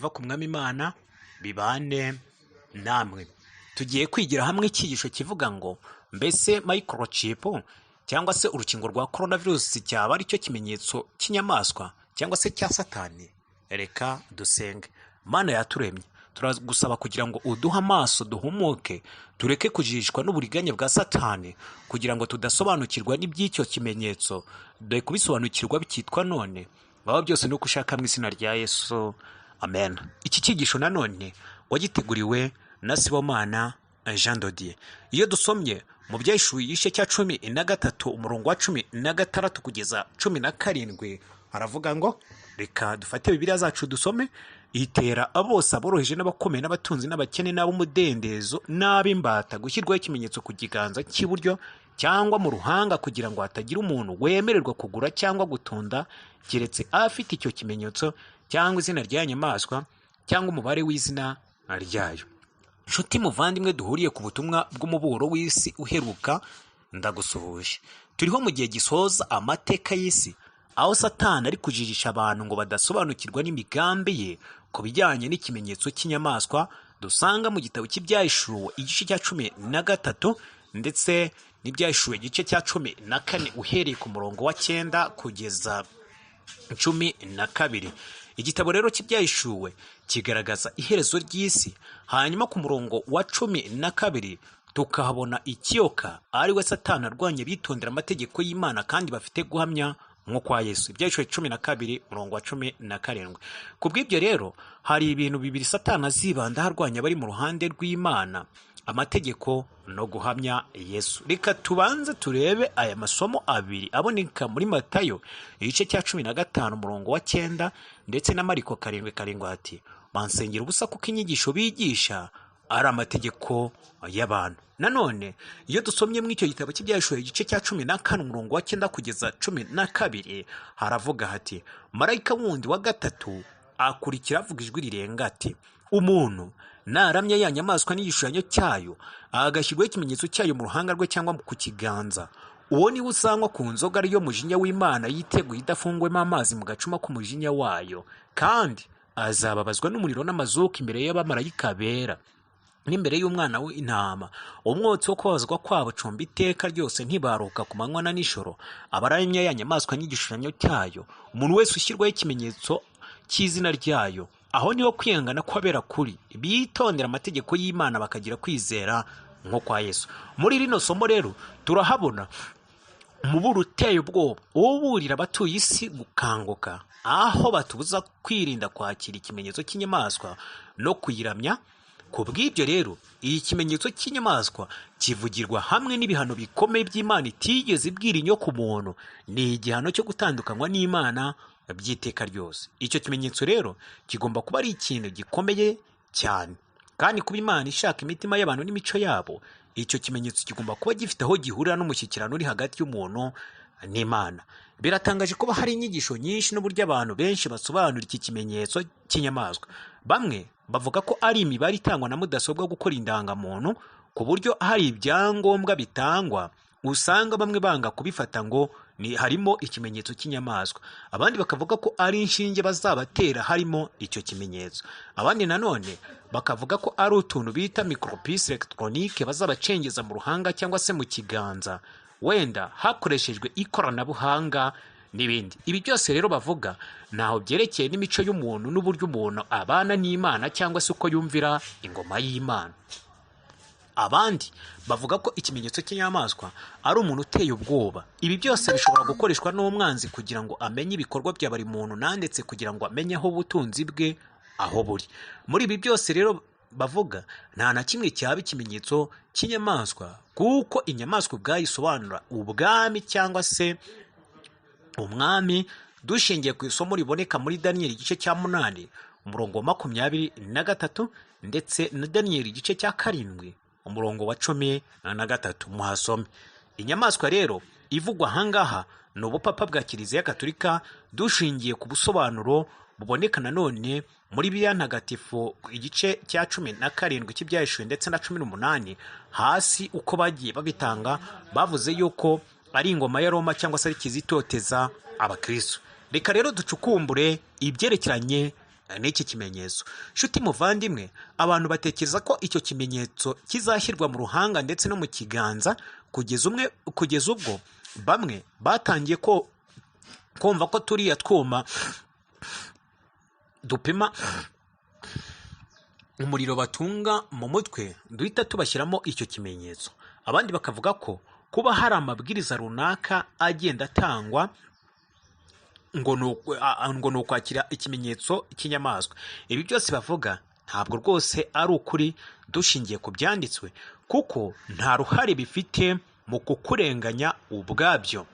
biva ku mwami Imana bibane namwe. Tugiye kwigira hamwe icyigisho kivuga ngo mbese microchip cyangwa se urukingo rwa coronavirus cyaba ari cyo kimenyetso cy'inyamaswa cyangwa se cya Satani. Reka dusenge. Mana yaturemye, turagusaba kugira ngo uduhe amaso duhumuke, tureke kujijishwa n'uburiganya bwa Satani, kugira ngo tudasobanukirwa n'iby'icyo kimenyetso, dore kubisobanukirwa bikitwa none. Baba byose nuko ushaka mu izina rya Yesu, amen. Iki cyigisho nanone wagiteguriwe na Sibomana Jean Dodier. Iyo dusomye mu Byahishuwe igice cya 13 umurongo wa 16 kugeza 17, haravuga ngo reka dufate Bibiliya zacu dusome. Itera bose aboroheje n'abakomeye n'abatunzi n'abakene n'ab'umudendezo n'ab'imbata gushyirwaho ikimenyetso ku kiganza cy'iburyo cyangwa mu ruhanga, kugira ngo hatagira umuntu wemererwa kugura cyangwa gutunda keretse afite icyo kimenyetso cyangwa izina rya nyamaswa cyangwa umubare w'izina ryayo. Nshuti muvandimwe duhuriye ku butumwa bw'umuburo w'isi uheruka, ndagusuhuje. Turiho mu gihe gisoza amateka y'isi, aho Satani ari kujijisha abantu ngo badasobanukirwa n'imigambi ye ku bijyanye n'ikimenyetso cy'inyamaswa dusanga mu gitabo cy'Ibyahishuwe igice cya 13 ndetse n'Ibyahishuwe igice cya 14 uhereye ku murongo wa 9 kugeza 12. Igitabo rero cy'Ibyahishuwe kigaragaza iherezo ry'isi, hanyuma ku murongo wa 12 tukahabona ikiyoka ari we Satani arwanya bitondera amategeko y'Imana kandi bafite guhamya nko kwa Yesu. Ibyahishuwe 12 murongo wa 17. Kubw'ibyo rero hari ibintu bibiri Satani azibanda harwanya bari mu ruhande rw'Imana: amategeko no guhamya Yesu. Reka tubanze turebe aya masomo abiri aboneka muri Matayo igice cya 15 umurongo wa 9 ndetse na Mariko 7:7 ati bansengera ubusa kuko inyigisho bigisha ari amategeko y'abantu. Nanone iyo dusomye mu icyo gitabo cy'Ibyahishuwe igice cya 14 umurongo wa 9 kugeza 12 haravuga hati marayika wundi wa gatatu akurikira avuga ijwi rirenga ati umuntu naramya ya nyamaswa n'igishushanyo cyayo agashyirwaho ikimenyetso cyayo mu ruhanga rwe cyangwa ku kiganza, uwo niwe usangwa ku nzoga ariyo mujinya w'Imana yiteguye idafungwemo amazi mu gacuma k'umujinya wayo, kandi azababazwa n'umuriro n'amazuku imbere y'abamarayika bera n'imbere y'umwana w'intama. Umwotsi wo kubabazwa kwabo cumba iteka ryose ntibaruka ku manywa na nijoro. Abaramya ya nyamaswa n'igishushanyo cyayo, umuntu wese ushyirwaho ikimenyetso cy'izina ryayo, aho niho kwihangana kw'abera kuri bitondera amategeko y'Imana bakagira kwizera nko kwa Yesu. Muri rino somo rero turahabona umuburo uteye ubwoba uburira abatuye isi gukanguka, aho batubuza kwirinda kwakira ikimenyetso cy'inyamaswa no kuyiramya. Kubw'ibyo rero iyi kimenyetso cy'inyamaswa kivugirwa hamwe n'ibihano bikomeye by'Imana itigeze ibwira inyoko muntu. Ni igihano cyo gutandukanywa n'Imana by'iteka ryose. Icyo kimenyetso rero kigomba kuba ari ikintu gikomeye cyane, kandi kuba Imana ishaka imitima y'abantu n'imico yabo, icyo kimenyetso kigomba kuba gifite aho gihurira n'umushyikirano uri hagati y'umuntu n'Imana. Biratangaje kuba hari inyigisho nyinshi n'uburyo abantu benshi basobanura iki kimenyetso cy'inyamaswa. Bamwe bavuga ko ari imibare itangwa na mudasobwa gukora indangamuntu, ku buryo hari ibyangombwa bitangwa usanga bamwe banga kubifata ngo harimo ikimenyetso cy'inyamaswa. Abandi bakavuga ko ari inshinge bazabatera harimo icyo kimenyetso. Abandi nanone bakavuga ko ari utuntu bita micropiece electronique bazabacengeza mu ruhanga cyangwa se mu kiganza, wenda hakoreshejwe ikoranabuhanga n'ibindi. Ibi byose rero bavuga ntaho byerekeye n'imico y'umuntu n'uburyo umuntu abana n'Imana cyangwa se uko yumvira ingoma y'Imana. Abandi bavuga ko ikimenyetso cy'inyamaswa ari umuntu uteye ubwoba. Ibi byose bishobora gukoreshwa n'umwanzi kugira ngo amenye ibikorwa bya buri muntu, ndetse kugira ngo amenye aho ubutunzi bwe aho buri. Muri ibi byose rero bavuga nta na kimwe cyaba ikimenyetso cy'inyamaswa, kuko inyamaswa ubwayo isobanura ubwami cyangwa se umwami, dushingiye ku isomo riboneka muri Daniyeli igice cya 8 umurongo wa 23 ndetse na Daniyeli igice cya 7 umurongo wa 13 muhasome. Inyamaswa rero ivugwa ahangaha ni ubupapa bwa Kiliziya Gatolika, dushingiye ku busobanuro buboneka nanone muri Bibiliya ntagatifu igice cya 17 cy'Ibyahishuwe ndetse na 18 hasi uko bagiye babitanga. Bavuze yuko ari ingoma ya Roma cyangwa se ari kizitoteza abakristo. Reka rero ducukumbure ibyerekeranye n'iki kimenyetso. Nshuti muvandimwe, abantu batekereza ko icyo kimenyetso kizashyirwa mu ruhanga ndetse no mu kiganza, kugeza ubwo bamwe batangiye kumva ko turiya twuma dupima umuriro batunga mu mutwe duhita tubashyiramo icyo kimenyetso. Abandi bakavuga ko kuba hari amabwiriza runaka agenda atangwa ngo ni ukwakira ikimenyetso cy'inyamaswa. Ibi byose bavuga ntabwo rwose ari ukuri dushingiye ku byanditswe, kuko nta ruhare bifite mu kukurenganya ubwabyo.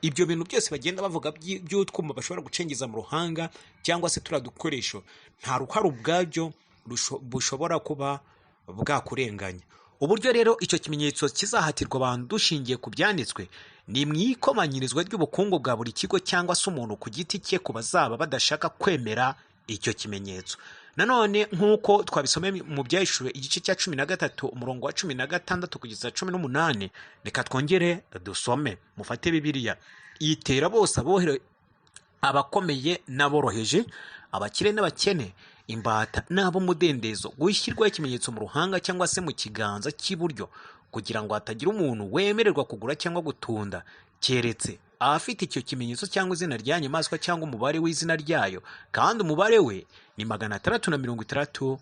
Ibyo bintu byose bagenda bavuga by'utwuma bashobora gucengeza mu ruhanga cyangwa se turiya dukoresho, nta ruhare ubwabyo bushobora kuba bwakurenganya. Uburyo rero icyo kimenyetso kizahatirwa abantu dushingiye ku byanditswe ni mu ikomanyirizwa ry'ubukungu bwa buri kigo cyangwa se umuntu ku giti cye ku bazaba badashaka kwemera icyo kimenyetso. Nanone nk'uko twabisomeye mu Byahishuwe igice cya 13 umurongo wa 16 kugeza 18, reka twongere dusome. Mufate Bibiliya. Itera bose abakomeye n'aboroheje, abakire n'abakene, imbata n'ab'umudendezo gushyirwaho ikimenyetso mu ruhanga cyangwa se mu kiganza cy'iburyo, kugira ngo hatagira umuntu wemererwa kugura cyangwa gutunda, keretse abafite icyo kimenyetso cyangwa izina rya nyamaswa cyangwa umubare w'izina ryayo, kandi umubare we ni 666.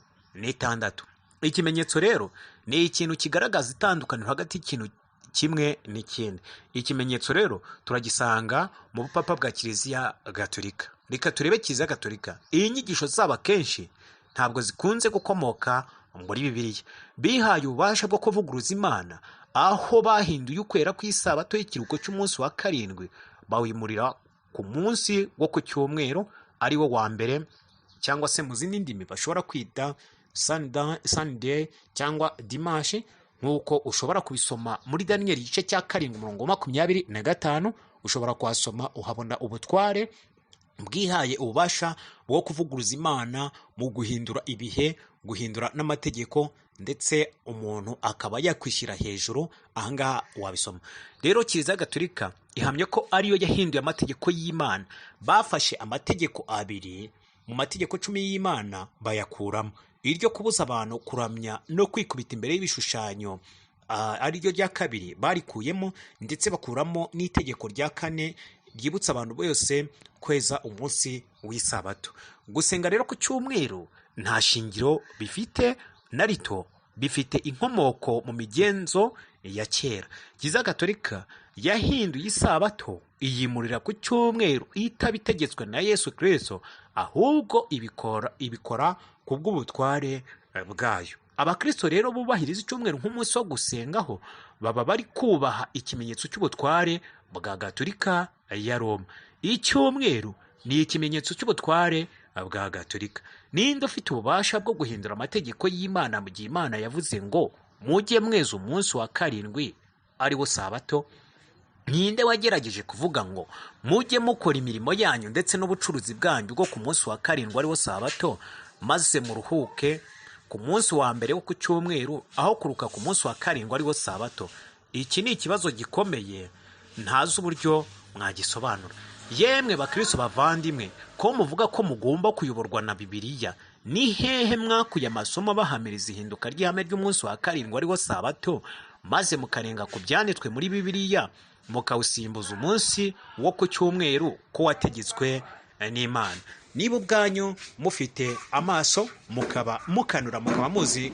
Ikimenyetso rero ni ikintu kigaragaza itandukaniro hagati y'ikintu kimwe n'ikindi. Ikimenyetso rero turagisanga mu bupapa bwa Kiliziya Gatolika. Reka turebe Kiliziya Gatolika. Iyi nyigisho zabo akenshi ntabwo zikunze gukomoka muri Bibiliya. Bihaye ububasha bwo kuvuguruza Imana, aho bahinduye ukwera kw'isabato y'ikiruhuko cy'umunsi wa karindwi bawimurira ku munsi wo ku cyumweru, ari wo wa mbere, cyangwa se mu zindi ndimi bashobora kwita Sunday cyangwa Dimanche, nk'uko ushobora kubisoma muri Daniyeli igice cya 7 umurongo wa 25. Ushobora kuhasoma uhabona ubutware bwihaye ububasha bwo kuvuguruza Imana mu guhindura ibihe, guhindura n'amategeko, ndetse umuntu akaba yakwishyira hejuru. Ahangaha wabisoma. Rero Kiliziya Gatolika ihamya ko ariyo yahinduye amategeko y'Imana. Bafashe amategeko abiri mu mategeko 10 y'Imana bayakuramo, iryo kubuza abantu kuramya no kwikubita imbere y'ibishushanyo, ariryo rya kabiri barikuyemo, ndetse bakuramo n'itegeko rya 4 ryibutsa abantu bose kweza umunsi w'isabato. Gusenga rero ku cyumweru nta shingiro bifite na rito, bifite inkomoko mu migenzo ya kera. Kiliziya Gatolika yahinduye isabato iyimurira ku cyumweru itabitegetswe na Yesu Kristo, ahubwo ibikora ku bw'ubutware bwayo. Abakristo rero bubahiriza icyumweru nk'umunsi wo gusengaho baba bari kubaha ikimenyetso cy'ubutware bwa Gatolika ya Roma. Icyumweru ni ikimenyetso cy'ubutware bwa Gatolika. Ninde ufite ububasha bwo guhindura amategeko y'Imana mu gihe Imana yavuze ngo mujye mweza umunsi wa karindwi ari wo sabato? Ninde wagerageje kuvuga ngo mujye mukora imirimo yanyu ndetse n'ubucuruzi bwanyu bwo ku munsi wa karindwi ari wo sabato, maze muruhuke ku munsi wa mbere wo ku cyumweru, aho kuruka ku munsi wa karindwi ari wo sabato? Iki ni ikibazo gikomeye ntazi uburyo mwagisobanura. Yemwe bakristo bavandimwe, ko muvuga ko mugomba kuyoborwa na Bibiliya, ni hehe mwakuye amasomo bahamiriza ihinduka ry'ihame ry'umunsi wa karindwi ari wo sabato, maze mukarenga ku byanditswe muri Bibiliya mukawusimbuza umunsi wo ku cyumweru ko wategetswe n'Imana? Niba ubwanyu mufite amaso mukaba mukanura, mukaba muzi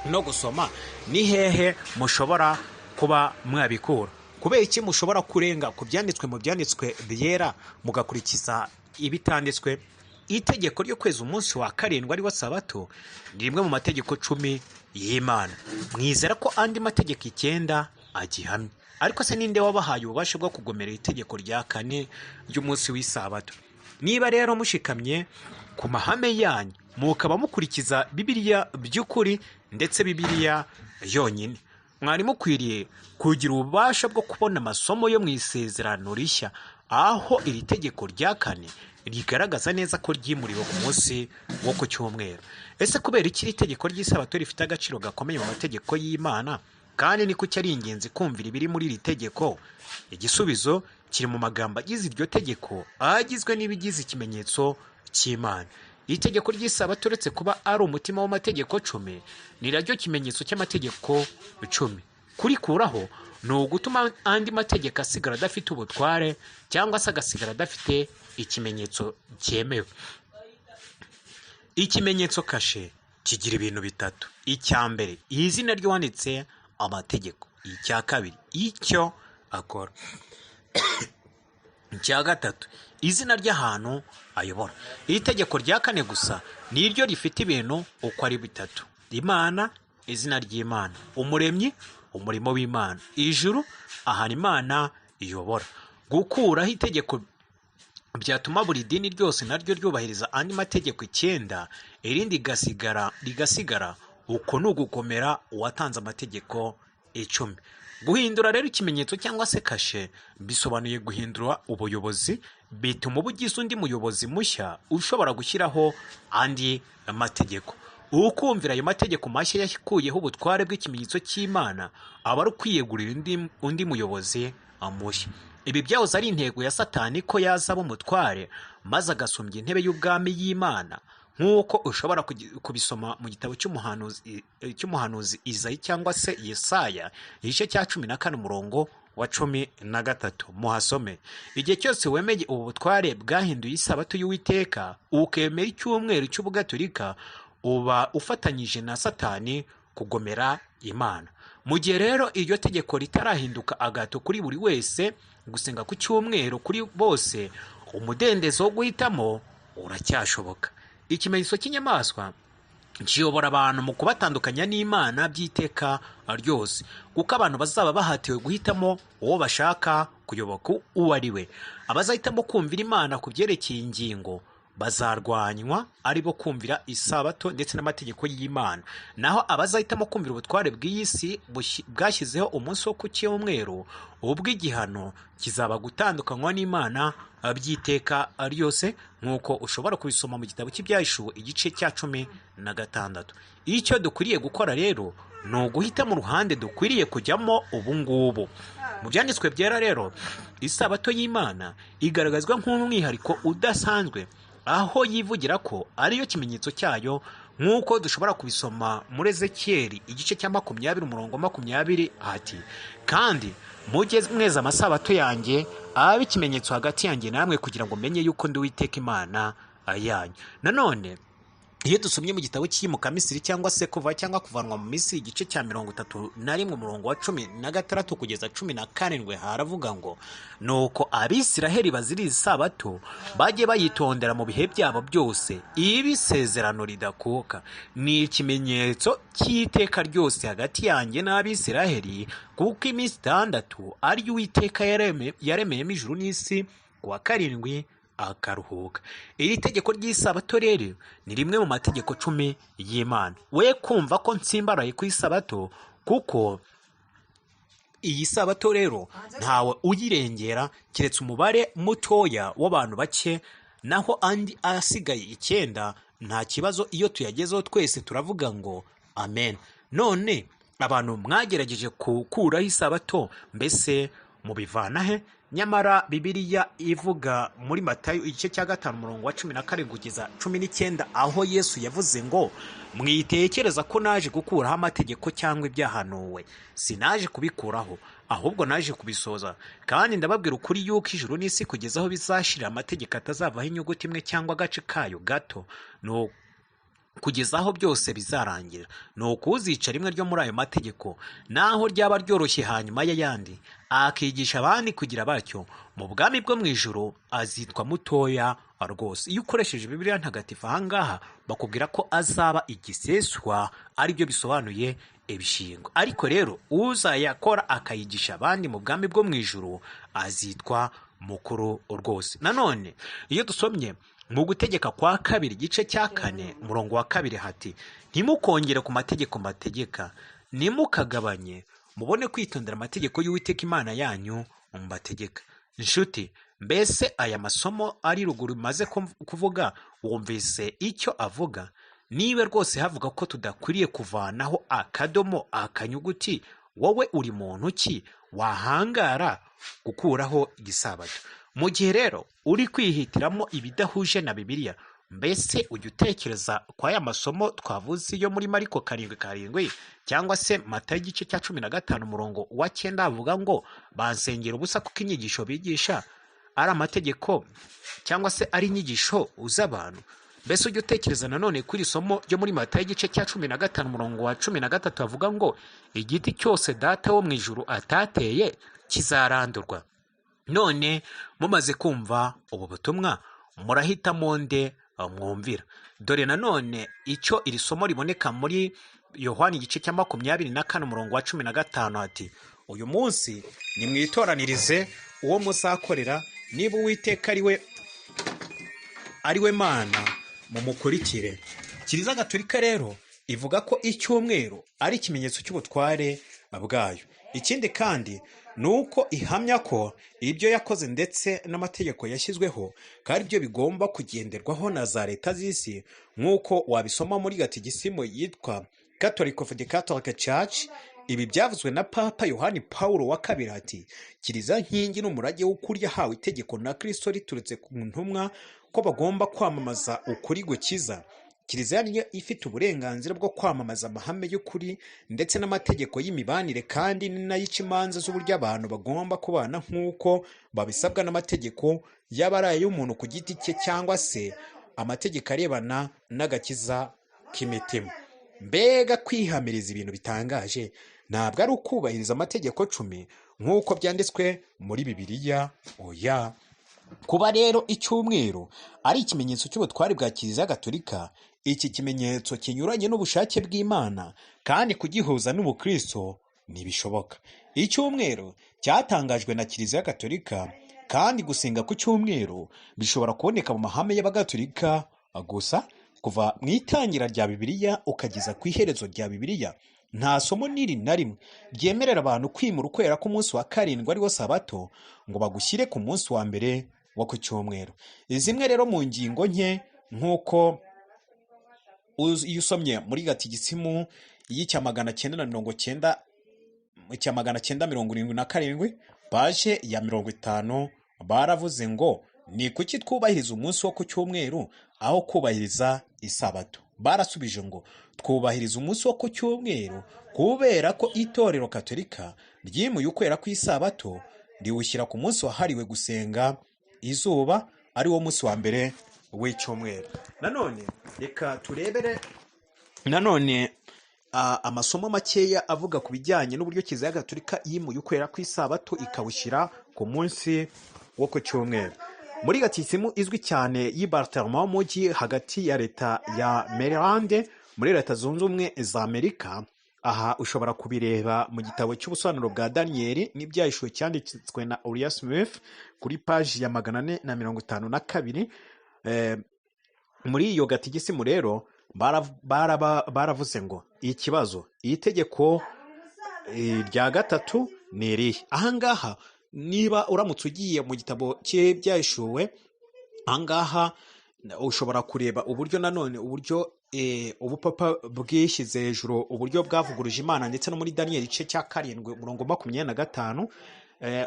no gusoma, ni hehe mushobora kuba mwabikura? Kubera iki mushobora kurenga ku byanditswe mu byanditswe byera mugakurikiza ibitanditswe? Itegeko ryo kweza umunsi wa karindwi ari wo sabato ni rimwe mu mategeko 10 y'Imana. Mwizera ko andi mategeko 9 agihamye? Ariko se ninde wabahaye ububasha bwo kugomera itegeko rya 4 ry'umunsi w'isabato? Niba rero mushikamye ku mahame yanyu mukaba mukurikiza Bibiliya by'ukuri, ndetse Bibiliya yonyine, mwari mukwiriye kugira ububasha bwo kubona amasomo yo mu isezerano rishya, aho iri tegeko rya 4 rigaragaza neza ko ryimuriwe ku munsi wo ku cyumweru. Ese kubera iki iri tegeko ry'isabato rifite agaciro gakomeye mu mategeko y'Imana, kandi ni kuki ari ingenzi kumvira ibiri muri iri tegeko? Igisubizo kiri mu magambo agize iryo tegeko, agizwe n'ibigize ikimenyetso cy'Imana. Itegeko ry'isabato uretse kuba ari umutima w'amategeko 10, ni naryo kimenyetso cy'amategeko 10. Kurikuraho ni ugutuma andi mategeko asigara adafite ubutware, cyangwa se agasigara adafite ikimenyetso cyemewe. Ikimenyetso kashe kigira ibintu bitatu. Icya mbere, izina ry'uwanditse amategeko. Icya kabiri, icyo akora. Icya gatatu, izina ry'ahantu ayobora. Iri tegeko rya kane gusa ni ryo rifite ibintu uko ari bitatu: Imana, izina ry'Imana; umuremyi, umurimo w'Imana; ijuru, ahantu Imana iyobora. Gukuraho itegeko byatuma buri dini ryose naryo ryubahiriza andi mategeko 9, irindi rigasigara. Uko ni ugukomera uwatanze amategeko 10. Guhindura rero ikimenyetso cyangwa se kashe bisobanuye guhindura ubuyobozi, bituma uba ugize undi muyobozi mushya ushobora gushyiraho andi mategeko. Ukumvira ayo mategeko mashya yakuyeho ubutware bw'ikimenyetso cy'Imana aba ari ukwiyegurira undi muyobozi mushya. Ibi byahoze ari intego ya Satani ko yazaba umutware maze agasumbya intebe y'ubwami y'Imana, nk'uko ushobora kubisoma mu gitabo cy'umuhanuzi Izayi cyangwa se Yesaya, igice cya 14 umurongo wa 13. Muhasome. Igihe cyose wemeye ubu butware bwahinduye isabato y'Uwiteka, ukemera icyumweru cy'ubugatolika, uba ufatanyije na Satani kugomera Imana. Mu gihe rero iryo tegeko ritarahinduka agato kuri buri wese gusenga ku cyumweru kuri bose, umudendezo wo guhitamo uracyashoboka. Ikimenyetso cy'inyamaswa kiyobora abantu mu kubatandukanya n'Imana by'iteka ryose, kuko abantu bazaba bahatiwe guhitamo uwo bashaka kuyoboka uwo ari we. Abazahitamo kumvira Imana ku byerekeye ingingo bazarwanywa, ari bo kumvira isabato ndetse n'amategeko y'Imana. Naho abazahitamo kumvira ubutware bw'iyi si bwashyizeho umunsi wo ku cyumweru, ubwo igihano kizaba gutandukanywa n'Imana by'iteka ryose, nk'uko ushobora kubisoma mu gitabo cy'Ibyahishuwe igice cya 16. Icyo dukwiriye gukora rero ni uguhita mu ruhande dukwiriye kujyamo ubu ngubu. Mu byanditswe byera rero, isabato y'Imana igaragazwa nk'umwihariko udasanzwe, aho yivugira ko ariyo kimenyetso cyayo, nk'uko dushobora kubisoma muri Ezekiyeli igice cya 20 umurongo 20 hati: kandi mujye mweza amasabato yanjye abe ikimenyetso hagati yanjye namwe, kugira ngo menye yuko ndi Uwiteka Imana yanyu. Nanone iyo dusomye mu gitabo cy'iyimuka Misiri cyangwa se kuva cyangwa kuvanwa mu Misiri igice cya 31 umurongo wa 16 kugeza 17, haravuga ngo: nuko Abisiraheli baziriza isabato bajye bayitondera mu bihe byabo byose, ibi isezerano ridakuka, ni ikimenyetso cy'iteka ryose hagati yanjye n'Abisiraheli, kuko iminsi 6 ari Uwiteka yaremeyemo ijuru n'isi, kuwa 7 akaruhuka. Iri tegeko ry'isabato rero ni rimwe mu mategeko 10 y'Imana. We kumva ko nsimbaraye ku isabato, kuko iyi sabato rero ntawe uyirengera keretse umubare mutoya w'abantu bake, naho andi asigaye 9 nta kibazo. Iyo tuyagezeho twese turavuga ngo amen. None abantu mwagerageje gukuraho isabato, mbese mubivana he? Nyamara Bibiliya ivuga muri Matayo igice cya 5 umurongo wa 14 kugeza 19, aho Yesu yavuze ngo: mwitekereza ko naje gukuraho amategeko cyangwa ibyahanuwe. Sinaje kubikuraho, ahubwo naje kubisoza. Kandi ndababwira ukuri yuko ijuru n'isi kugeza aho bizashirira amategeko atazavaho inyuguti imwe cyangwa agace kayo gato, no kugeza aho byose bizarangira. Ni ukuzica rimwe ryo muri ayo mategeko, naho ryaba ryoroshye hanyuma y'ayandi, akigisha abandi kugira batyo, mu bwami bwo mu ijuru azitwa mutoya rwose. Iyo ukoresheje Bibiliya ntagatifu ahangaha bakubwira ko azaba igiseswa, aribyo bisobanuye ibishingo. Ariko rero uzayakora akayigisha abandi mu bwami bwo mu ijuru azitwa mukuru rwose. Nanone iyo dusomye mu gutegeka kwa 2 igice cya 4 umurongo wa 2 hati: ntimukongere ku mategeko mbategeka, nimukagabanye, mubone kwitondera amategeko y'Uwiteka Imana yanyu mbategeka. Inshuti, mbese aya masomo ari ruguru maze kuvuga wumvise icyo avuga? Niba rwose havuga ko tudakwiriye kuvanaho akadomo akanyuguti, wowe uri muntu ki wahangara gukuraho igisabato? Mu gihe rero uri kwihitiramo ibidahuje na Bibiliya, mbese ujya utekereza kwa aya masomo twavuze yo muri Mariko 7:7 cyangwa se Matayo igice cya 15 umurongo wa 9 avuga ngo bansengera ubusa kuko inyigisho bigisha ari amategeko cyangwa se ari inyigisho z'abantu. Mbese ujya utekereza nanone kuri isomo ryo muri Matayo igice cya 15 umurongo wa 13 avuga ngo igiti cyose data wo mu ijuru atateye kizarandurwa. None mumaze kumva ubu butumwa murahitamo nde mwumvira? Dore nanone icyo iri somo riboneka muri Yohani igice cya 24 umurongo wa 15 ati uyu munsi nimwitoranirize uwo muzakorera, niba Uwiteka ari we Mana mumukurikire. Kiliziya Gatolika rero ivuga ko icyumweru ari ikimenyetso cy'ubutware bwayo. Ikindi kandi ni uko ihamya ko ibyo yakoze ndetse n'amategeko yashyizweho kandi ibyo bigomba kugenderwaho na za leta z'isi, nk'uko wabisoma muri gatigisimu yitwa Catholic of the Catholic Church. Ibi byavuzwe na Papa Yohani Paulo wa kabiri ati Kiliziya nkingi n'umurage w'ukuri yahawe itegeko na Kristo riturutse ku ntumwa ko bagomba kwamamaza ukuri gukiza. Kiliziya niyo ifite uburenganzira bwo kwamamaza amahame y'ukuri ndetse n'amategeko y'imibanire, kandi ni nayo ica imanza z'uburyo abantu bagomba kubana nk'uko babisabwa n'amategeko, yaba ari ay'umuntu ku giti cye cyangwa se amategeko arebana n'agakiza k'imitima. Mbega kwihamiriza ibintu bitangaje! Ntabwo ari ukubahiriza amategeko 10 nk'uko byanditswe muri Bibiliya, oya. Kuba rero icyumweru ari ikimenyetso cy'ubutware bwa Kiliziya Gatolika, iki kimenyetso kinyuranye n'ubushake bw'Imana kandi kugihuza n'ubukristo ntibishoboka. Icyumweru cyatangajwe na Kiliziya Gatolika, kandi gusenga ku cyumweru bishobora kuboneka mu mahame y'Abagatolika gusa. Kuva mu itangira rya Bibiliya ukageza ku iherezo rya Bibiliya, nta somo n'iri na rimwe ryemerera abantu kwimura ukwera ko umunsi wa karindwi ari wo Sabato ngo bagushyire ku munsi wa mbere wo ku cyumweru. Zimwe rero mu ngingo nke, nk'uko iyo usomye muri gatigisimu y'icya 977 paje ya 50, baravuze ngo ni kuki twubahiriza umunsi wo ku cyumweru aho kubahiriza isabato? Barasubije ngo twubahiriza umunsi wo ku cyumweru kubera ko itorero Katolika ryimuye ukwera ku isabato riwushyira ku munsi wahariwe gusenga izuba, ari wo munsi wa mbere w'icyumweru. Nanone reka turebere amasomo makeya avuga ku bijyanye n'uburyo Kiliziya Gatolika yimuye ukwera ku isabato ikawushyira ku munsi wo ku cyumweru. Muri gatigisimu izwi cyane y'i Baltimore mu mujyi hagati ya leta ya Maryland muri Leta Zunze Ubumwe za Amerika. Aha ushobora kubireba mu gitabo cy'ubusobanuro bwa Daniyeli n'ibyahishuwe cyanditswe na Uriah Smith kuri paji ya 452. Muri iyo gatigisimu rero baravuze ngo ikibazo itegeko rya gatatu ni irihe. Ahangaha niba uramutse ugiye mu gitabo cye byahishuwe, ahangaha ushobora kureba uburyo nanone uburyo ubupapa bwishyize hejuru, uburyo bwavuguruje Imana, ndetse no muri Daniyeli igice cya 7 umurongo 25.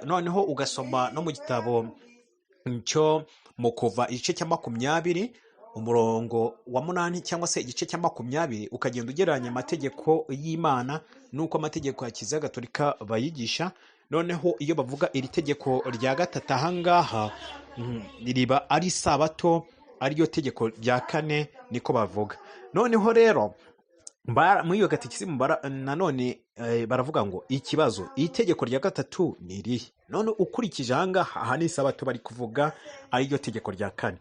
Noneho ugasoma no mu gitabo cyo mu Kuva igice cya 20 umurongo wa 8 cyangwa se igice cya 20, ukagenda ugereranya amategeko y'Imana nuko amategeko ya Kiliziya Gatolika bayigisha. Noneho iyo bavuga iri tegeko rya gatatu ahangaha riba ari Sabato, ariyo tegeko rya 4 niko bavuga. Noneho rero muri iyo gatigisimu nanone baravuga ngo ikibazo itegeko rya gatatu ni irihe. None ukurikije ahangaha, aha ni Sabato bari kuvuga, ariyo tegeko rya 4.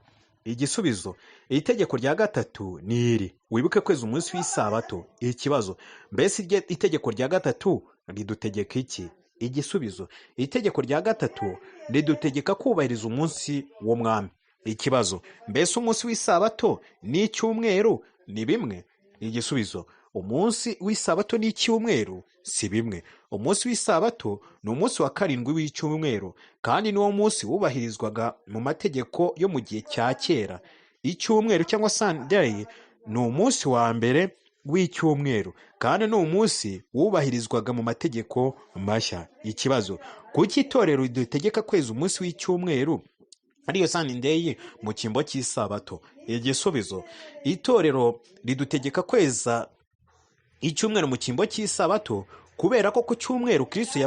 Igisubizo itegeko rya gatatu ni iri: wibuke kweza umunsi w'isabato. Ikibazo mbese itegeko rya gatatu ridutegeka iki? Igisubizo itegeko rya gatatu ridutegeka kubahiriza umunsi w'umwami. Ikibazo mbese umunsi w'isabato n'icyumweru ni bimwe? Igisubizo umunsi w'isabato n'icyumweru si bimwe. Umunsi w'isabato ni umunsi wa karindwi w'icyumweru, kandi niwo munsi wubahirizwaga mu mategeko yo mu gihe cya kera. Icyumweru cyangwa Sunday ni umunsi wa mbere w'icyumweru, kandi ni umunsi wubahirizwaga mu mategeko mashya. Ikibazo kuki itorero ridutegeka kweza umunsi w'icyumweru ariyo Sunday mu cyimbo cy'isabato? Igisubizo: itorero ridutegeka kweza icyumweru mu cyimbo cy'isabato kubera ko ku cyumweru Kristo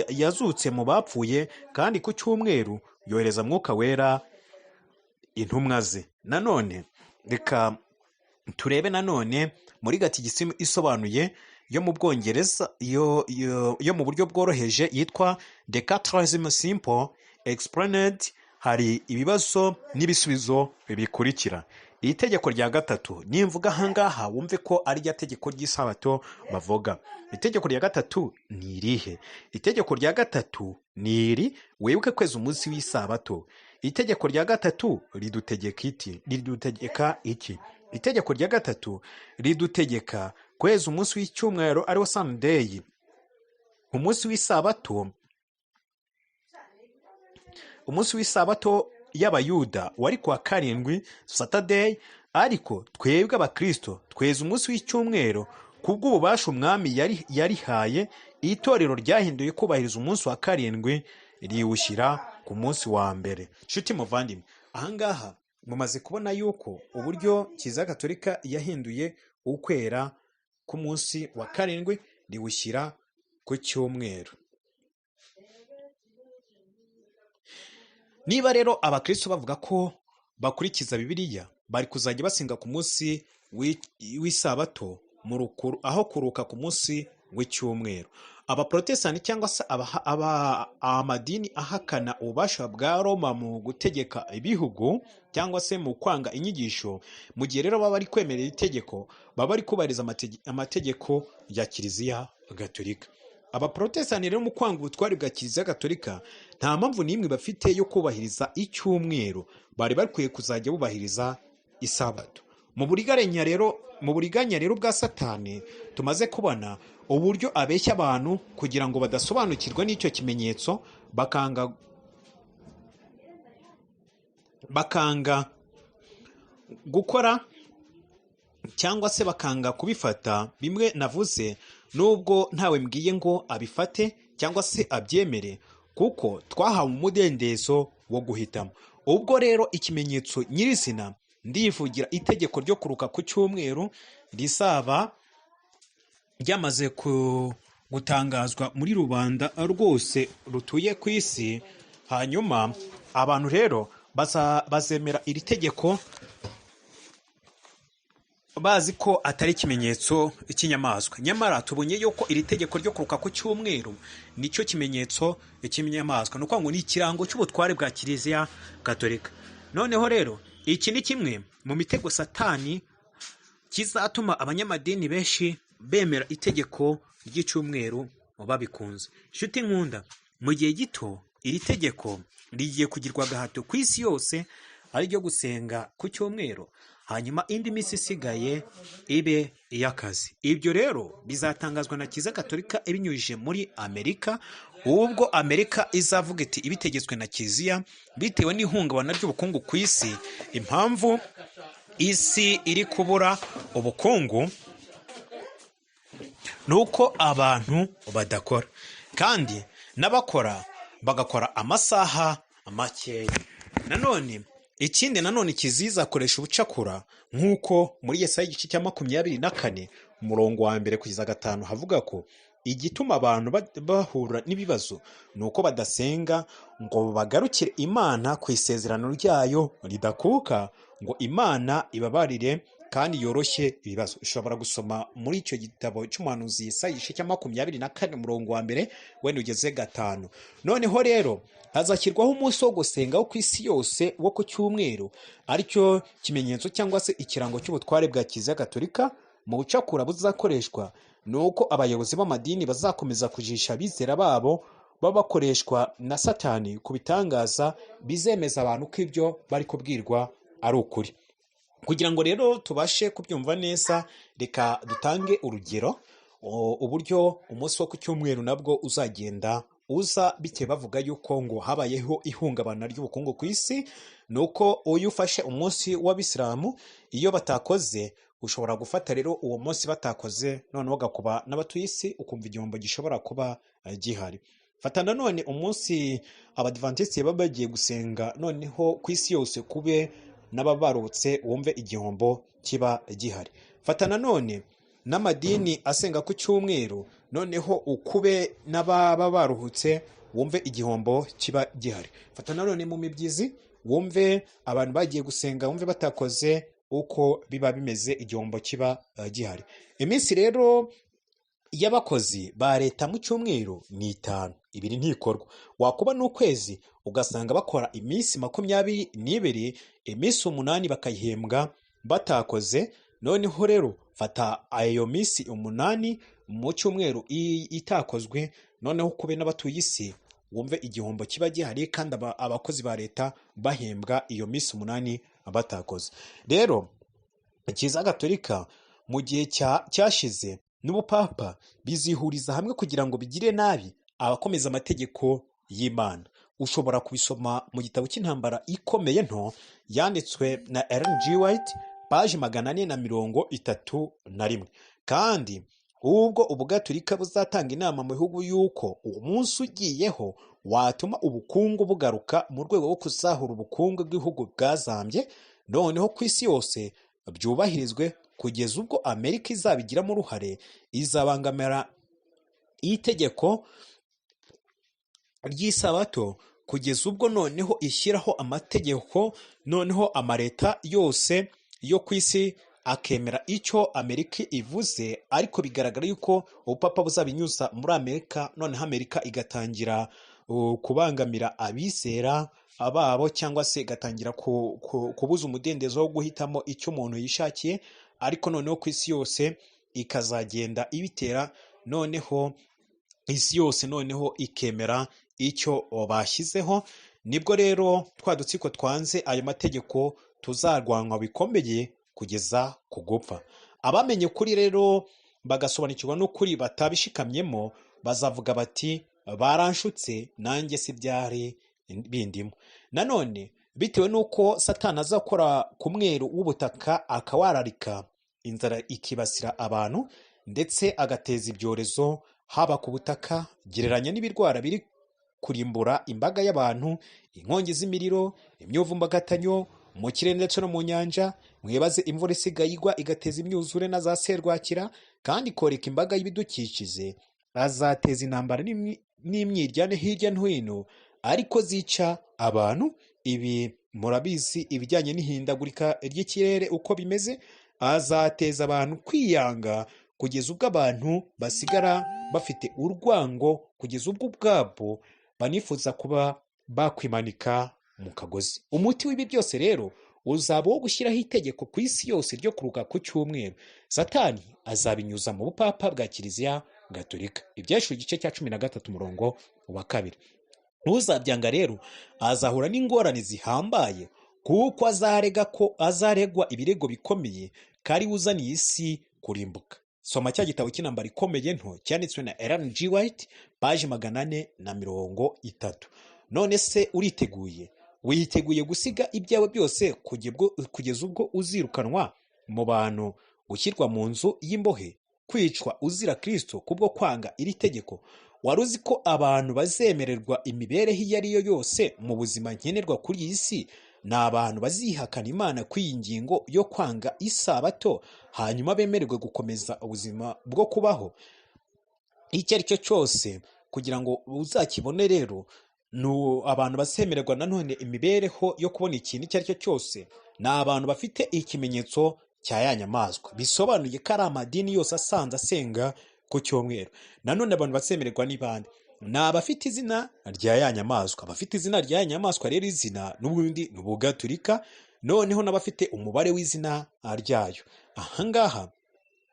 yazutse mu bapfuye, kandi ku cyumweru yohereza mwuka wera intumwa ze. Nanone reka turebe nanone muri gatigisimu isobanuye yo mu Bwongereza yo mu buryo bworoheje yitwa The Catechism Simple Explained. Hari ibibazo n'ibisubizo bikurikira. Iri tegeko rya gatatu, nimvuga ahangaha wumve ko ari rya tegeko ry'isabato bavuga. Itegeko rya gatatu ni irihe? Itegeko rya gatatu ni iri: wibuke kweza umunsi w'isabato. Itegeko rya gatatu ridutegeka iki? Itegeko rya gatatu ridutegeka kweza umunsi w'icyumweru ariwo Sunday, umunsi w'isabato y'abayuda wari kuwa karindwi Saturday, ariko twebwe abakristo tweza umunsi w'icyumweru kubw'ububasha umwami yarihaye. Itorero ryahinduye kubahiriza umunsi wa karindwi riwushyira ku munsi wa mbere. Nshuti muvandimwe, ahangaha mumaze kubona yuko uburyo Kiliziya Gatolika yahinduye ukwera ku munsi wa karindwi riwushyira ku cyumweru. Niba rero abakristo bavuga ko bakurikiza Bibiliya, bari kuzajya basenga ku munsi w'isabato aho kuruka ku munsi w'icyumweru. Abaprotestani cyangwa se amadini ahakana ububasha bwa Roma mu gutegeka ibihugu cyangwa se mu kwanga inyigisho, mu gihe rero baba bari kwemerera itegeko, baba bari kubahiriza amategeko ya Kiliziya Gatolika. Abaprotestani rero mu kwanga ubutwari bwa Kiliziya Gatolika nta mpamvu n'imwe bafite yo kubahiriza icyumweru, bari bakwiye kuzajya bubahiriza isabato. Mu buriganya rero bwa Satani tumaze kubona uburyo abeshya abantu kugira ngo badasobanukirwa n'icyo kimenyetso, bakanga gukora cyangwa se bakanga kubifata bimwe navuze, nubwo ntawe mbwiye ngo abifate cyangwa se abyemere, kuko twahawe umudendezo wo guhitamo. Ubwo rero ikimenyetso nyirizina ndivugira itegeko ryo kuruka ku cyumweru risaba ryamaze gutangazwa muri rubanda rwose rutuye ku isi, hanyuma abantu rero bazemera iri tegeko bazi ko atari ikimenyetso cy'inyamaswa. Nyamara tubonye yuko iri tegeko ryo kuruka ku cyumweru nicyo kimenyetso cy'inyamaswa, ni ukuvuga ngo ni ikirango cy'ubutware bwa Kiliziya Gatolika. Noneho rero iki ni kimwe mu mitego Satani kizatuma abanyamadini benshi bemera itegeko ry'icyumweru babikunze. Nshuti nkunda, mu gihe gito iri tegeko rigiye kugirwa gahato ku isi yose, ari ryo gusenga ku cyumweru, hanyuma indi minsi isigaye ibe iy'akazi. Ibyo rero bizatangazwa na Kiliziya Gatolika ibinyujije muri Amerika, ubwo Amerika izavuga iti ibitegetswe na Kiliziya bitewe n'ihungabana ry'ubukungu ku isi. Impamvu isi iri kubura ubukungu ni uko abantu badakora, kandi n'abakora bagakora amasaha makeya. Ikindi nanone kizizakoresha ubucakura, nk'uko muri Yesaya igice cya 24 umurongo wa 1 kugeza 5 havuga ko igituma abantu bahura n'ibibazo ni uko badasenga ngo bagarukire Imana ku isezerano ryayo ridakuka, ngo Imana ibabarire kandi yoroshye ibibazo. Ushobora gusoma muri icyo gitabo cy'umuhanuzi Yesaya igice cya 24 umurongo wa 1 wenda ugeze 5. Noneho rero hazashyirwaho umunsi wo gusenga wo ku isi yose wo ku cyumweru, aricyo kimenyetso cyangwa se ikirango cy'ubutware bwa Kiliziya Gatolika. Mu bucakura buzakoreshwa ni uko abayobozi b'amadini bazakomeza kujisha abizera babo baba bakoreshwa na Satani ku bitangaza bizemeza abantu ko ibyo bari kubwirwa ari ukuri. Kugira ngo rero tubashe kubyumva neza, reka dutange urugero uburyo umunsi wo ku cyumweru nabwo uzagenda uza bitewe bavuga yuko ngo habayeho ihungabana ry'ubukungu ku isi. Ni uko uyu ufashe umunsi w'Abisilamu, iyo batakoze ushobora gufata rero uwo munsi batakoze, noneho ugakuba n'abatuye isi, ukumva igihombo gishobora kuba gihari. fata nanone umunsi abadivantisiti baba bagiye gusenga noneho ku isi yose kube n'ababarutse wumve igihombo kiba gihari. Fata nanone n'amadini asenga ku cyumweru noneho ukube n'ababa baruhutse wumve igihombo kiba gihari. Fata nanone mu mibyizi wumve abantu bagiye gusenga wumve batakoze uko biba bimeze, igihombo kiba gihari. Iminsi rero y'abakozi ba leta mu cyumweru ni 5, ibiri ntikorwa. Wakuba n'ukwezi ugasanga bakora iminsi 22, iminsi 8 bakayihembwa batakoze. Noneho rero fata ayo minsi 8 mu cyumweru itakozwe, noneho kube n'abatuye isi wumve igihombo kiba gihari, kandi abakozi ba leta bahembwa iyo minsi 8 batakoze. Rero Kiliziya Gatolika mu gihe cyashize n'ubupapa bizihuriza hamwe kugira ngo bigire nabi abakomeza amategeko y'Imana. Ushobora kubisoma mu gitabo cy'intambara ikomeye nto yanditswe na Ellen G. White, paji 431. Kandi ubwo Ubugatolika buzatanga inama mu bihugu y'uko umunsi ugiyeho watuma ubukungu bugaruka mu rwego rwo kuzahura ubukungu bw'ibihugu bwazambye, noneho ku isi yose byubahirizwe kugeza ubwo Amerika izabigiramo uruhare, izabangamira itegeko ry'isabato kugeza ubwo noneho ishyiraho amategeko, noneho amaleta yose yo ku isi akemera icyo Amerika ivuze. Ariko bigaragara yuko ubupapa buzabinyuza muri Amerika, noneho Amerika igatangira kubangamira abizera ababo, cyangwa se igatangira kubuza umudendezo wo guhitamo icyo umuntu yishakiye. Ariko noneho ku isi yose ikazagenda ibitera, noneho isi yose noneho ikemera icyo bashyizeho. Nibwo rero twa dutsiko twanze ayo mategeko tuzarwanwa bikomeye kugeza ku gupfa. Abamenye kuri rero bagasobanukirwa n'ukuri batabishikamyemo bazavuga bati baranshutse nanjye si byari bindimo. Nanone bitewe n'uko Satani azakora ku mweru w'ubutaka akawararika, inzara ikibasira abantu ndetse agateza ibyorezo haba ku butaka, gereranya n'ibirwara biri kurimbura imbaga y'abantu, inkongi z'imiriro, imyuvumbagatanya mu kirere ndetse no mu nyanja. Mwibaze imvura isigaye igwa igateza imyuzure na za serwakira, kandi koreka imbaga y'ibidukikije. Azateza intambara n'imyiryane hirya no hino ariko zica abantu. Ibi murabizi ibijyanye n'ihindagurika ry'ikirere uko bimeze. Azateza abantu kwiyanga kugeza ubwo abantu basigara bafite urwango, kugeza ubwo ubwabo banifuza kuba bakwimanika mu kagozi. Umuti w'ibi byose rero uzaba wo gushyiraho itegeko ku isi yose ryo kuruka ku cyumweru. Satani azabinyuza mu bupapa bwa Kiliziya Gatolika. Ibyahishuriwe igice cya 13 umurongo wa 2. Uzabyanga rero azahura n'ingorane zihambaye, kuko azaregwa ibirego bikomeye kari uzaniye isi kurimbuka. Soma cya gitabo cy'intambara ikomeye nto cyanditswe na Ellen G. White, paji 430. None se uriteguye? Witeguye gusiga ibyawe byose kugeza ubwo uzirukanwa mu bantu, gushyirwa mu nzu y'imbohe, kwicwa uzira Kristo kubwo kwanga iri tegeko? Wari uzi ko abantu bazemererwa imibereho iyo ari yo yose mu buzima nkenerwa kuri iyi si ni abantu bazihakana Imana ku iyi ngingo yo kwanga isabato, hanyuma bemererwe gukomeza ubuzima bwo kubaho? Icyo ari cyo cyose kugira ngo uzakibone rero, abantu bazemererwa nanone imibereho yo kubona ikintu icyo ari cyo cyose ni abantu bafite ikimenyetso cya ya nyamaswa. Bisobanuye ko ari amadini yose asanzwe asenga ku cyumweru. Nanone abantu bazemererwa ni bande? Ni abafite izina rya ya nyamaswa. Abafite izina rya ya nyamaswa rero, izina n'ubundi ni Ubugatolika, noneho n'abafite umubare w'izina ryayo. Ahangaha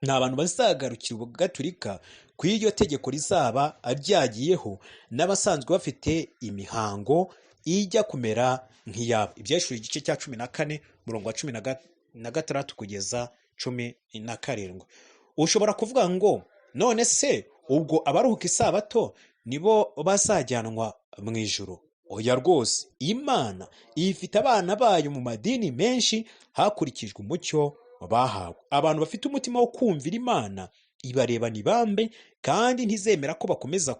ni abantu bazagarukira Ubugatolika ku iryo tegeko rizaba ryagiyeho, n'abasanzwe bafite imihango ijya kumera nk'iyabo. Ibyahishuriwe igice cya 14 umurongo wa 16 kugeza 17. Ushobora kuvuga ngo none se ubwo abaruhuka isabato nibo bazajyanwa mu ijuru? Oya rwose. Imana ifite abana bayo mu madini menshi hakurikijwe umucyo bahawe. Abantu bafite umutima wo kumvira Imana ibareba ni bambe, kandi ntizemera ko bakomeza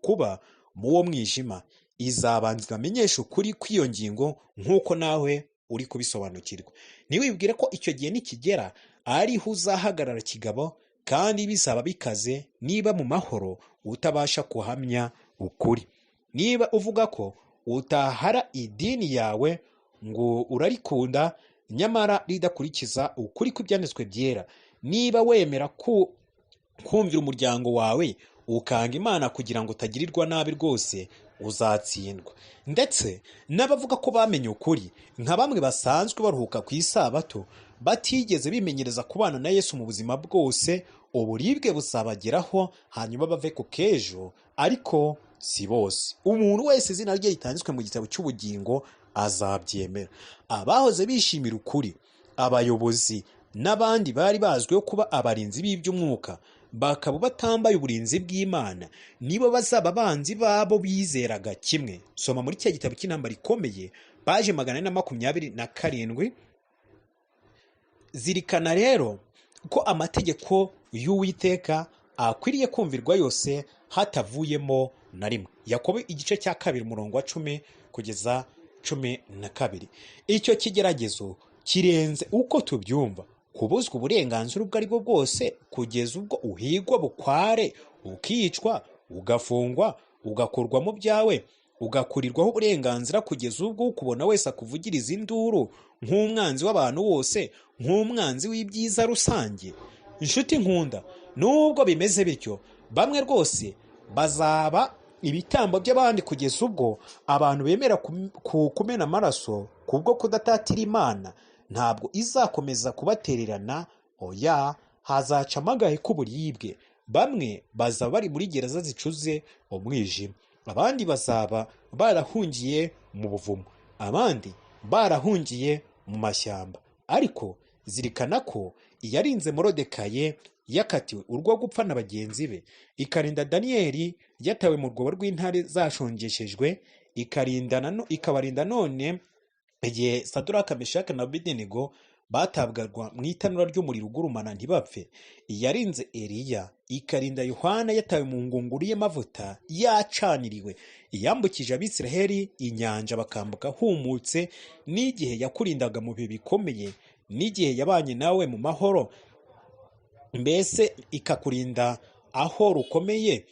kuba mu wo mwijima, izabanza ibamenyeshe ukuri kw'iyo ngingo nk'uko nawe uri kubisobanukirwa. Ntiwibwire ko icyo gihe nikigera ariho uzahagarara kigabo, kandi bizaba bikaze niba mu mahoro utabasha kuhamya ukuri. Niba uvuga ko utahara idini yawe ngo urarikunda nyamara ridakurikiza ukuri kw'ibyanditswe byera, niba wemera kumvira umuryango wawe ukanga Imana kugira ngo utagirirwa nabi rwose, uzatsindwa. Ndetse n'abavuga ko bamenye ukuri, nka bamwe basanzwe baruhuka ku isabato, batigeze bimenyereza kubana na Yesu mu buzima bwose, uburibwe buzabageraho hanyuma bave ku kejo, ariko si bose. Umuntu wese izina rye ritanditswe mu gitabo cy'ubugingo azabyemera. Abahoze bishimira ukuri, abayobozi n'abandi bari bazwiho kuba abarinzi b'iby'umwuka, bakaba batambaye uburinzi bw'Imana, nibo bazaba abanzi babo bizeraga kimwe. Soma muri cya gitabo cy'intambara ikomeye, paje 427. Zirikana rero ko amategeko y'Uwiteka akwiriye kumvirwa yose hatavuyemo na rimwe. Yakobo igice cya 2 umurongo wa 10 kugeza 12. Icyo kigeragezo kirenze uko tubyumva. Kubuzwa uburenganzira ubwo ari bwo bwose kugeza ubwo uhigwa bukware, ukicwa, ugafungwa, ugakurwa mu byawe, ugakurirwaho uburenganzira kugeza ubwo ukubona wese akuvugiriza induru nk'umwanzi w'abantu bose, nk'umwanzi w'ibyiza rusange. Inshuti nkunda, nubwo bimeze bityo, bamwe rwose bazaba ibitambo by'abandi kugeza ubwo abantu bemera kumena amaraso kubwo kudatatira Imana ntabwo izakomeza kubatererana. Oya, hazacamo agahe k'uburibwe. Bamwe bazaba bari muri gereza zicuze umwijima, abandi bazaba barahungiye mu buvumo, abandi barahungiye mu mashyamba. Ariko zirikana ko iyarinze Morodekayi yakatiwe urwo gupfa na bagenzi be, ikarinda Daniyeli yatawe mu rwobo rw'intare zashongeshejwe, ikabarinda none igihe Saduraka, Meshaki na Abedinego batabwarwa mu itanura ry'umuriro ugurumana ntibapfe. Iyarinze Eliya ikarinda Yohana yatawe mu ngunguru y'amavuta yacaniriwe, iyambukije Abisiraheli inyanja bakambuka humutse, n'igihe yakurindaga mu bihe bikomeye, n'igihe yabanye nawe mu mahoro, mbese ikakurinda aho rukomeye,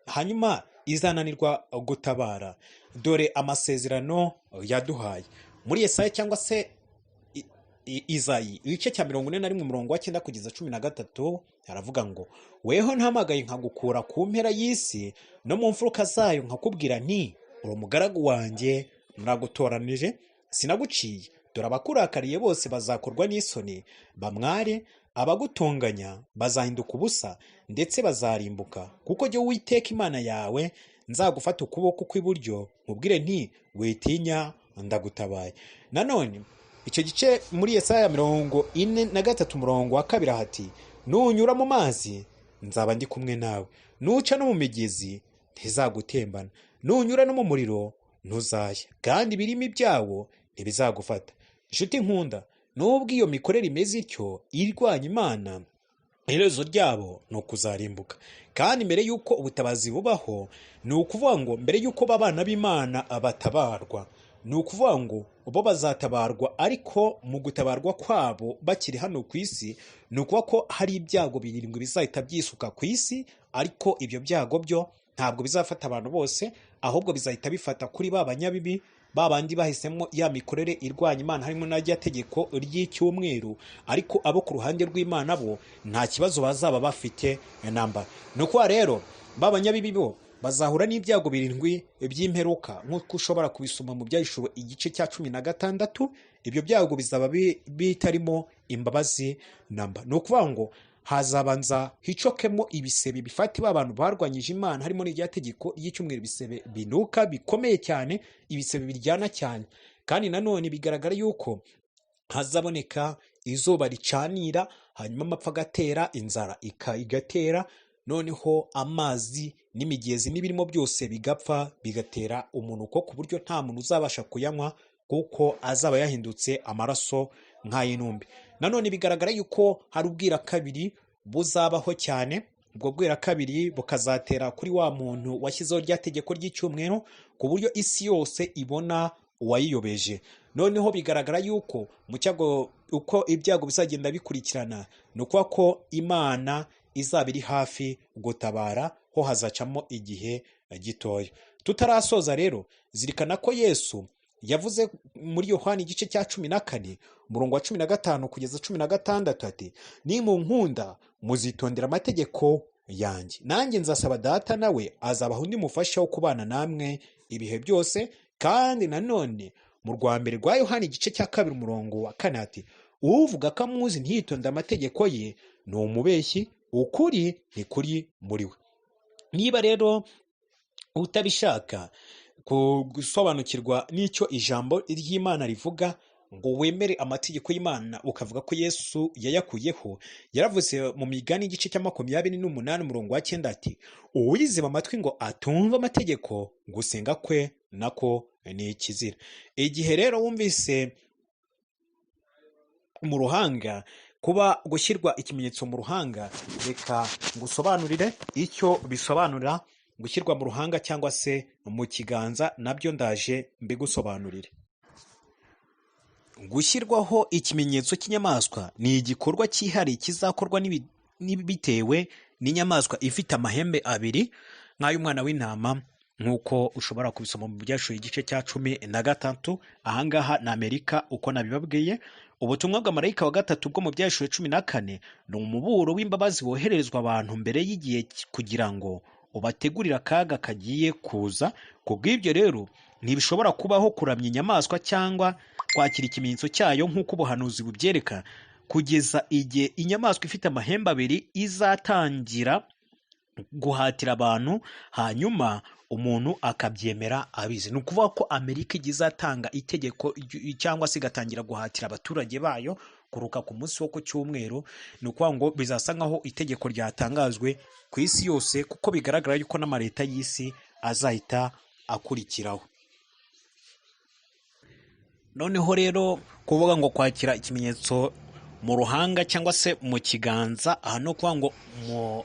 hanyuma izananirwa gutabara. Dore amasezerano yaduhaye muri Yesaya cyangwa se Izayi igice cya 41 umurongo wa 9 kugeza 13, haravuga ngo, weho ntamagaye nkagukura ku mpera y'isi no mu mfuruka zayo, nkakubwira nti uri umugaragu wanjye, nagutoranije, sinaguciye. Dore abakurakariye bose bazakorwa n'isoni, bamware, abagutonganya bazahinduka ubusa, ndetse bazarimbuka. Kuko jye Uwiteka Imana yawe nzagufata ukuboko kw'iburyo, nkubwire nti witinya, ndagutabaye. Nanone icyo gice muri Yesaya 43 umurongo wa 2 hati, nunyura mu mazi nzaba ndi kumwe nawe, nuca no mu migezi ntizagutembana, nunyura no mu muriro ntuzashya, kandi ibirimi byawo ntibizagufata. Inshuti nkunda, nubwo iyo mikorere imeze ityo irwanya Imana, iherezo ryabo ni ukuzarimbuka. Kandi mbere y'uko ubutabazi bubaho, ni ukuvuga ngo mbere y'uko abana b'Imana batabarwa, ni ukuvuga ngo bo bazatabarwa, ariko mu gutabarwa kwabo bakiri hano ku isi, ni ukuvuga ko hari ibyago 7 bizahita byisuka ku isi, ariko ibyo byago byo ntabwo bizafata abantu bose, ahubwo bizahita bifata kuri ba banyabibi, ba bandi bahisemo ya mikorere irwanya Imana, harimo n'ajya tegeko ry'icyumweru. Ariko abo ku ruhande rw'Imana bo nta kibazo bazaba bafite namba. Ni ukuvuga rero ba banyabibi bo bazahura n'ibyago 7 by'imperuka, nk'uko ushobora kubisoma mu Byahishuwe igice cya 16. Ibyo byago bizaba bitarimo imbabazi namba. Ni ukuvuga ngo hazabanza hicokemo ibisebe bifati abantu barwanyije Imana, harimo n'irya tegeko ry'icyumweru, ibisebe binuka bikomeye cyane, ibisebe biryana cyane. Kandi nanone bigaragara yuko hazaboneka izuba ricanira, hanyuma amapfa agatera, inzara igatera, noneho amazi n'imigezi n'ibirimo byose bigapfa, bigatera umunuko ku buryo nta muntu uzabasha kuyanywa, kuko azaba yahindutse amaraso nk'ay'intumbi. Nanone bigaragara yuko hari ubwira kabiri buzabaho cyane, ubwo bwira kabiri bukazatera kuri wa muntu washyizeho rya tegeko ry'icyumweru, ku buryo isi yose ibona uwayiyobeje. Noneho bigaragara yuko mu cyago uko ibyago bizagenda bikurikirana, ni ukuvuga ko Imana izaba iri hafi gutabara, ho hazacamo igihe gitoya. Tutarasoza rero, zirikana ko Yesu yavuze muri Yohani igice cya 14 umurongo wa 15 kugeza 16 ati, nimunkunda muzitondera amategeko yanjye, nanjye nzasaba Data, nawe azabaha undi mufasha wo kubana namwe ibihe byose. Kandi nanone mu rwa mbere rwa Yohani igice cya 2 umurongo wa 4 ati, uvuga ko amuzi ntiyitonde amategeko ye ni umubeshyi, ukuri ntikuri muri we. Niba rero utabishaka gusobanukirwa n'icyo ijambo ry'Imana rivuga, ngo wemere amategeko y'Imana ukavuga ko Yesu yayakuyeho, yaravuze mu Migani igice cya 28 umurongo wa 9 ati, uwiziba amatwi ngo atumve amategeko, gusenga kwe nako ni ikizira. Igihe rero wumvise mu ruhanga kuba gushyirwa ikimenyetso mu ruhanga, reka ngusobanurire icyo bisobanura gushyirwa mu ruhanga cyangwa se mu kiganza, nabyo ndaje mbigusobanurire. Gushyirwaho ikimenyetso cy'inyamaswa ni igikorwa cyihariye kizakorwa bitewe n'inyamaswa ifite amahembe abiri nk'ay'umwana w'intama, nk'uko ushobora kubisoma mu Byashuwe igice cya 13. Ahangaha ni Amerika uko nabibabwiye. Ubutumwa bwa marayika wa gatatu bwo mu Byashuwe 14 ni umuburo w'imbabazi wohererezwa abantu mbere y'igihe kugira ngo ubategurire akaga kagiye kuza. Ku bw'ibyo rero ntibishobora kubaho kuramya inyamaswa cyangwa kwakira ikimenyetso cyayo nk'uko ubuhanuzi bubyereka, kugeza igihe inyamaswa ifite amahembe abiri izatangira guhatira abantu, hanyuma umuntu akabyemera abizi. Ni ukuvuga ko Amerika izatanga itegeko cyangwa se igatangira guhatira abaturage bayo kuruka ku munsi wo ku cyumweru. Ni ukuvuga ngo bizasa nkaho itegeko ryatangajwe ku isi yose, kuko bigaragara yuko n'amaleta y'isi azahita akurikiraho. Noneho rero kuvuga ngo kwakira ikimenyetso mu ruhanga cyangwa se mu kiganza, aha no kuvuga ngo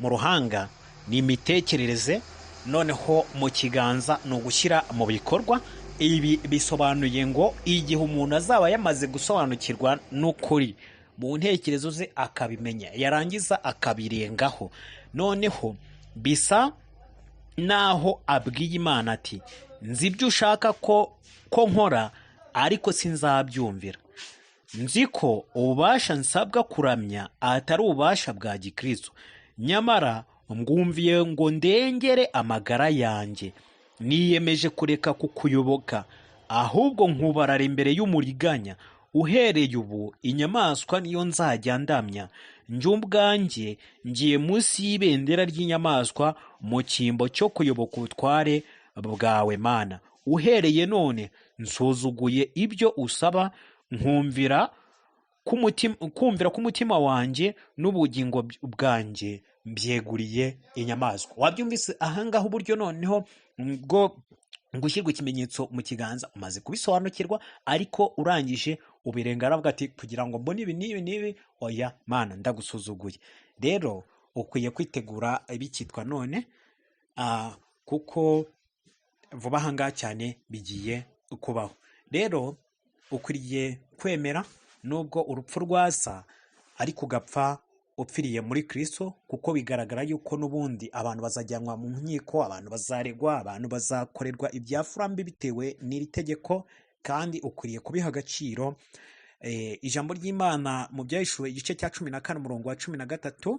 mu ruhanga ni imitekerereze, noneho mu kiganza ni ugushyira mu bikorwa. Ibi bisobanuye ngo igihe umuntu azaba yamaze gusobanukirwa n'ukuri mu ntekerezo ze akabimenya, yarangiza akabirengaho, noneho bisa naho abwiye Imana ati, nzi ibyo ushaka ko nkora, ariko sinzabyumvira. Nzi ko ububasha nsabwa kuramya atari ububasha bwa gikristo, nyamara mbwumviye ngo ndengere amagara yanjye. Niyemeje kureka kukuyoboka, ahubwo nkubarara imbere y'umuriganya. Uhereye ubu inyamaswa niyo nzajya ndamya. Njye ubwanjye ngiye munsi y'ibendera ry'inyamaswa mu cyimbo cyo kuyoboka ubutware bwawe Mana. Uhereye none nsuzuguye ibyo usaba, nkumvira k'umutima wanjye n'ubugingo bwanjye mbyeguriye inyamaswa. Wabyumvise ahangaha uburyo noneho bwo gushyirwa ikimenyetso mu kiganza umaze kubisobanukirwa, ariko urangije ubirenga, aravuga ati, kugira ngo mbone ibi n'ibi, oya Mana ndagusuzuguye. Rero ukwiye kwitegura bikitwa none, kuko vuba ahangaha cyane bigiye kubaho. Rero ukwiriye kwemera nubwo urupfu rwaza, ariko ugapfa upfiriye muri Kristo, kuko bigaragara yuko n'ubundi abantu bazajyanwa mu nkiko, abantu bazaregwa, abantu bazakorerwa ibyafurambi bitewe n'iri tegeko, kandi ukwiriye kubiha agaciro. Ijambo ry'Imana mu Byahishuwe igice cya 14 umurongo wa 13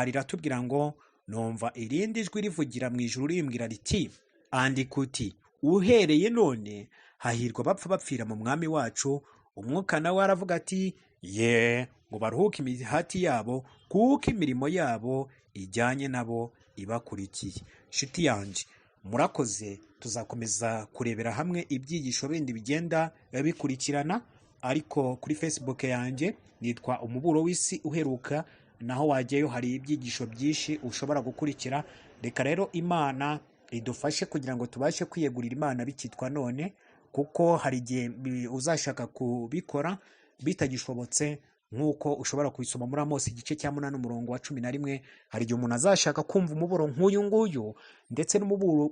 riratubwira ngo, numva irindi jwi rivugira mu ijuru rimbwira riti, andika uti, uhereye none hahirwa abapfa bapfira mu mwami wacu. Umwuka nawe aravuga ati, ye, ngo baruhuke imihati yabo, kuko imirimo yabo ijyanye nabo ibakurikiye. Nshuti yanjye, murakoze. Tuzakomeza kurebera hamwe ibyigisho bindi bigenda bikurikirana, ariko kuri Facebook yanjye nitwa Umuburo w'Isi Uheruka, naho wajyayo hari ibyigisho byinshi ushobora gukurikira. Reka rero Imana idufashe kugira ngo tubashe kwiyegurira Imana bikitwa none, kuko hari igihe uzashaka kubikora bitagishobotse, nk'uko ushobora kubisoma muri Amosi igice cya 8 umurongo wa 11. Hari igihe umuntu azashaka kumva umuburo nk'uyu nguyu ndetse n'umuburo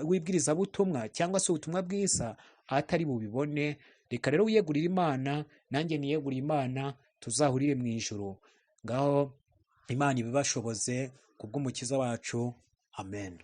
w'ibwirizabutumwa cyangwa se ubutumwa bwiza atari bubibone. Reka rero wiyegurire Imana, nanjye niyegurire Imana, tuzahurire mu ijuru. Ngaho Imana ibibashoboze kubw'umukiza wacu, amen.